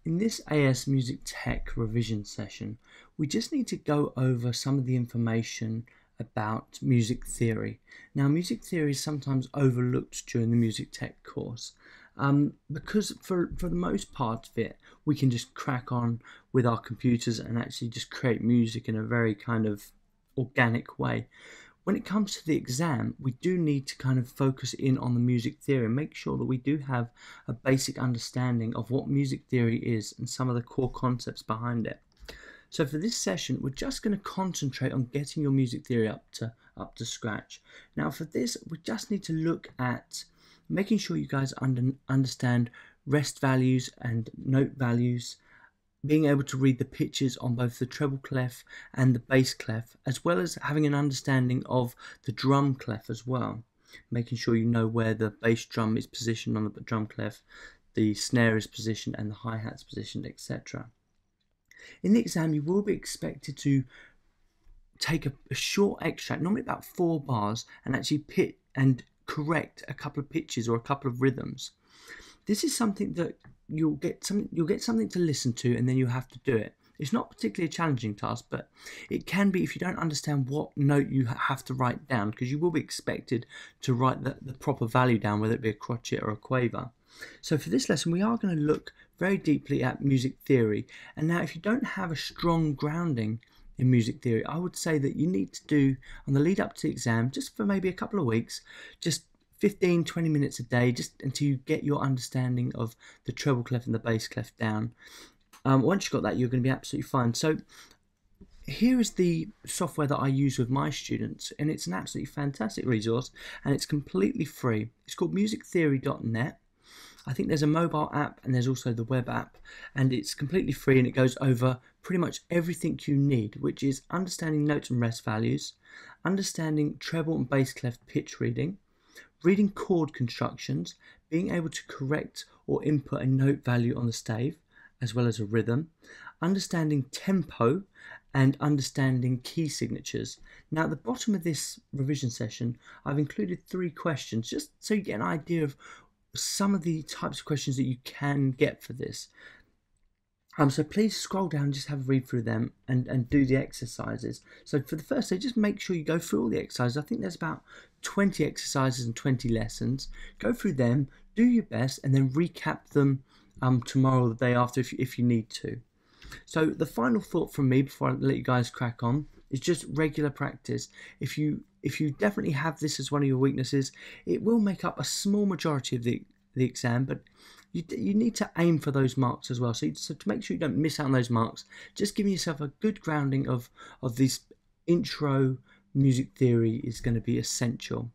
In this AS Music Tech revision session, we just need to go over some of the information about music theory. Now, music theory is sometimes overlooked during the music tech course because for the most part of it, we can just crack on with our computers and actually just create music in a very kind of organic way. When it comes to the exam, we do need to kind of focus in on the music theory and make sure that we do have a basic understanding of what music theory is and some of the core concepts behind it. So for this session, we're just going to concentrate on getting your music theory up to scratch. Now for this, we just need to look at making sure you guys understand rest values and note values, being able to read the pitches on both the treble clef and the bass clef, as well as having an understanding of the drum clef as well, making sure you know where the bass drum is positioned on the drum clef, the snare is positioned and the hi-hat's positioned, etc. In the exam, you will be expected to take a short extract, normally about 4 bars, and actually pit and correct a couple of pitches or a couple of rhythms. This is something that you'll get something to listen to, and then you have to do it. It's not particularly a challenging task, but it can be if you don't understand what note you have to write down, because you will be expected to write the proper value down, whether it be a crotchet or a quaver. So for this lesson, we are going to look very deeply at music theory. And now, if you don't have a strong grounding in music theory, I would say that you need to do, on the lead up to the exam, just for maybe a couple of weeks, just 15-20 minutes a day, just until you get your understanding of the treble clef and the bass clef down. Once you've got that, you're going to be absolutely fine. So here is the software that I use with my students, and it's an absolutely fantastic resource, and it's completely free. It's called musictheory.net. I think there's a mobile app and there's also the web app, and it's completely free, and it goes over pretty much everything you need, which is understanding notes and rest values, understanding treble and bass clef pitch reading, reading chord constructions, being able to correct or input a note value on the stave, as well as a rhythm, understanding tempo, and understanding key signatures. Now at the bottom of this revision session, I've included 3 questions, just so you get an idea of some of the types of questions that you can get for this. So please scroll down, just have a read through them and do the exercises. So for the first day, just make sure you go through all the exercises. I think there's about 20 exercises and 20 lessons. Go through them, do your best, and then recap them tomorrow or the day after if you need to. So the final thought from me before I let you guys crack on is just regular practice. If you definitely have this as one of your weaknesses, it will make up a small majority of the exam, but you need to aim for those marks as well. So to make sure you don't miss out on those marks, just giving yourself a good grounding of this intro music theory is going to be essential.